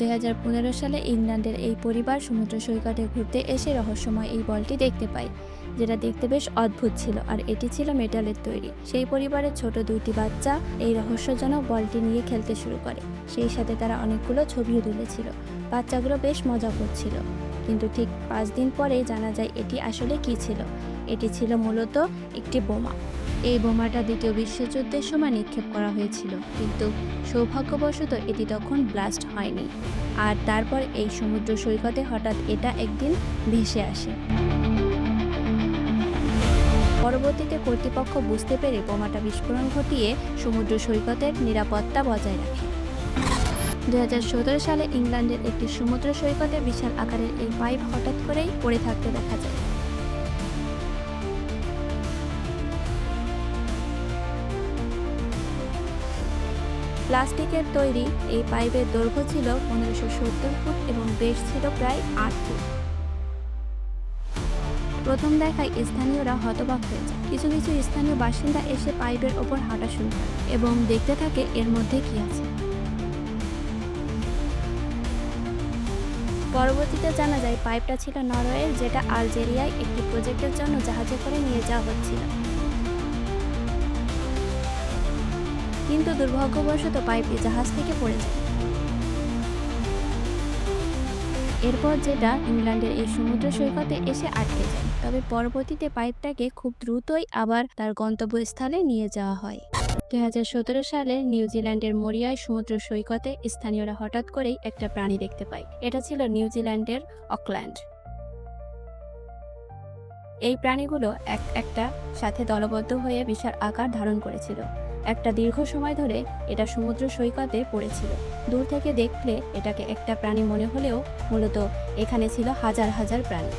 2015 সালে ইংল্যান্ডের এই পরিবার সমুদ্র সৈকতে ঘুরতে এসে রহস্যময় এই বলটি দেখতে পায়, যেটা দেখতে বেশ অদ্ভুত ছিল আর এটি ছিল মেটালের তৈরি। সেই পরিবারের ছোট দুইটি বাচ্চা এই রহস্যজনক বলটি নিয়ে খেলতে শুরু করে। সেই সাথে তারা অনেকগুলো ছবিও তুলেছিল। বাচ্চাগুলো বেশ মজা করছিল, কিন্তু ঠিক 5 দিন পরেই জানা যায় এটি আসলে কি ছিল। এটি ছিল মূলত একটি বোমা। এই বোমাটা দ্বিতীয় বিশ্বযুদ্ধের সময় নিক্ষেপ করা হয়েছিল, কিন্তু সৌভাগ্যবশত এটি তখন ব্লাস্ট হয়নি। আর তারপর এই সমুদ্র সৈকতে হঠাৎ এটা একদিন ভেসে আসে। পরবর্তীতে কর্তৃপক্ষ বুঝতে পেরে বোমাটা বিস্ফোরণ ঘটিয়ে সমুদ্র সৈকতের নিরাপত্তা বজায় রাখে। 2017 সালে ইংল্যান্ডের একটি সমুদ্র সৈকতে বিশাল আকারের এই পাইপ হঠাৎ করেই পড়ে থাকতে দেখা যায়। প্লাস্টিকের তৈরি এই পাইপের দৈর্ঘ্য ছিল 1570 ফুট এবং বেশ ছিল প্রায় 8 ফুট। প্রথম দেখায় স্থানীয়রা হতবাক হয়ে যায়। কিছু কিছু স্থানীয় বাসিন্দা এসে পাইপের ওপর হাঁটা শুরু করে এবং দেখতে থাকে এর মধ্যে কি আছে। পরবর্তীতে জানা যায় পাইপটা ছিল নরওয়ের, যেটা আলজেরিয়ায় একটি প্রজেক্টের জন্য জাহাজে করে নিয়ে যাওয়া হচ্ছিল। কিন্তু দুর্ভাগ্যবশত পাইপটি জাহাজ থেকে পড়ে যায়। এরপর যেটা ইংল্যান্ডের এই সমুদ্র সৈকতে এসে আটকে যায়। তবে পরবর্তীতে পাইপটাকে খুব দ্রুতই আবার তার গন্তব্যস্থলে নিয়ে যাওয়া হয়। 2017 সালে নিউজিল্যান্ডের মরিয়ায় সমুদ্র সৈকতে স্থানীয়রা হঠাৎ করেই একটা প্রাণী দেখতে পায়। এটা ছিল নিউজিল্যান্ডের অকল্যান্ড। এই প্রাণীগুলো একটা সাথে দলবদ্ধ হয়ে বিশাল আকার ধারণ করেছিল। একটা দীর্ঘ সময় ধরে এটা সমুদ্র সৈকতে পড়েছিল। দূর থেকে দেখলে এটাকে একটা প্রাণী মনে হলেও মূলত এখানে ছিল হাজার হাজার প্রাণী।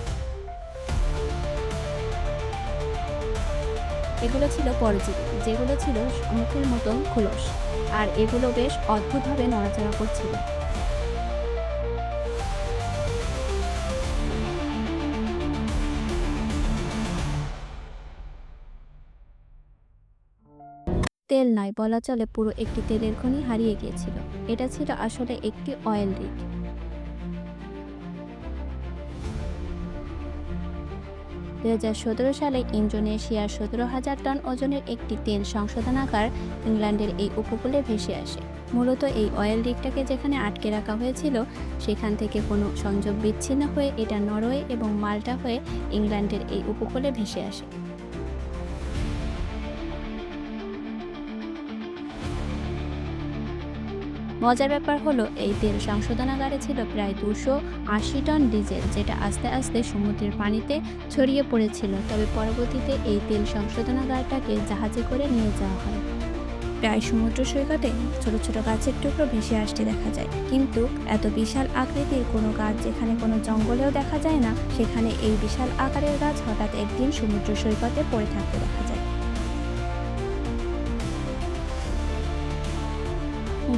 এগুলো ছিল পরজীবী, যেগুলো ছিল শামুকের মতন খোলস, আর এগুলো বেশ অদ্ভুতভাবে নড়াচড়া করছিল। তেল নয়, বলা চলে পুরো একটি তেলের খনি হারিয়ে গিয়েছিল। এটা ছিল আসলে একটি অয়েল রিগ। 2017 সালে ইন্দোনেশিয়ার 17,000 টন ওজনের একটি তেল সংশোধনাগার ইংল্যান্ডের এই উপকূলে ভেসে আসে। মূলত এই অয়েল রিগটাকে যেখানে আটকে রাখা হয়েছিল সেখান থেকে কোনো সংযোগ বিচ্ছিন্ন হয়ে এটা নরওয়ে এবং মাল্টা হয়ে ইংল্যান্ডের এই উপকূলে ভেসে আসে। মজার ব্যাপার হলো এই তেল সংশোধনাগারে ছিল প্রায় 280 টন ডিজেল, যেটা আস্তে আস্তে সমুদ্রের পানিতে ছড়িয়ে পড়েছিল। তবে পরবর্তীতে এই তেল সংশোধনাগারটাকে জাহাজে করে নিয়ে যাওয়া হয়। প্রায় সমুদ্র সৈকতে ছোট ছোট গাছের টুকরো ভেসে আসতে দেখা যায়, কিন্তু এত বিশাল আকৃতির কোনো গাছ যেখানে কোনো জঙ্গলেও দেখা যায় না, সেখানে এই বিশাল আকারের গাছ হঠাৎ একদিন সমুদ্র সৈকতে পড়ে থাকতে দেখা যায়।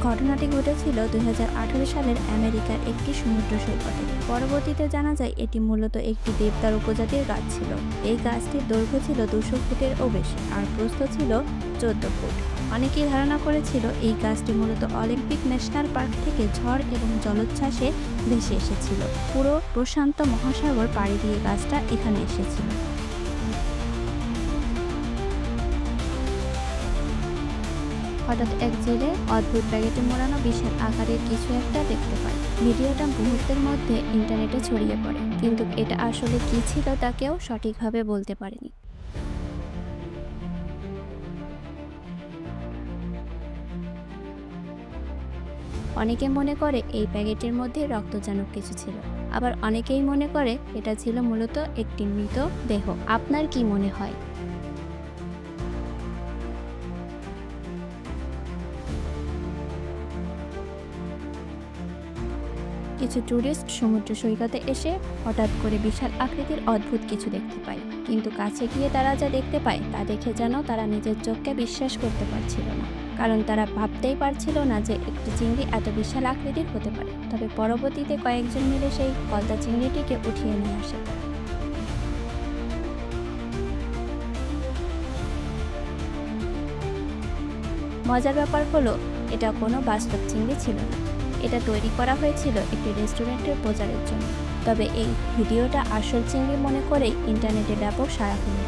ঘটনাটি ঘটেছিল 2018 সালের আমেরিকার একটি সমুদ্র সৈকতে। পরবর্তীতে জানা যায় এটি মূলত একটি দেবদার উপজাতির গাছ ছিল। এই গাছটির দৈর্ঘ্য ছিল 200 ফুটেরও বেশি আর প্রস্থ ছিল 14 ফুট। অনেকেই ধারণা করেছিল এই গাছটি মূলত অলিম্পিক ন্যাশনাল পার্ক থেকে ঝড় এবং জলোচ্ছ্বাসে ভেসে এসেছিল। পুরো প্রশান্ত মহাসাগর পাড়ি দিয়ে গাছটা এখানে এসেছিল। হঠাৎ এক জেলে অদ্ভুত প্যাকেটে মোড়ানো বিশাল আকারের কিছু একটা দেখতে পায়। ভিডিওটা মুহূর্তের মধ্যে ইন্টারনেটে ছড়িয়ে পড়ে, কিন্তু এটা আসলে কি ছিল তা কেউ সঠিকভাবে বলতে পারেনি। অনেকে মনে করে এই প্যাকেটের মধ্যে রক্তজনক কিছু ছিল, আবার অনেকেই মনে করে এটা ছিল মূলত একটি মৃত দেহ। আপনার কি মনে হয়? কিছু ট্যুরিস্ট সমুদ্র সৈকতে এসে হঠাৎ করে বিশাল আকৃতির অদ্ভুত কিছু দেখতে পায়, কিন্তু কাছে গিয়ে তারা যা দেখতে পায় তা দেখে যেন তারা নিজের চোখকে বিশ্বাস করতে পারছিল না, কারণ তারা ভাবতেই পারছিল না যে একটি চিংড়ি এত বিশাল আকৃতির হতে পারে। তবে পরবর্তীতে কয়েকজন মিলে সেই গলদা চিংড়িটিকে উঠিয়ে নিয়ে আসে। মজার ব্যাপার হলো এটা কোনো বাস্তব চিংড়ি ছিল না, এটা তৈরি করা হয়েছিল একটি রেস্টুরেন্টের প্রচারের জন্য। তবে এই ভিডিওটা আসল চিংড়ি মনে করেই ইন্টারনেটে ব্যাপক সাড়া ফেলে।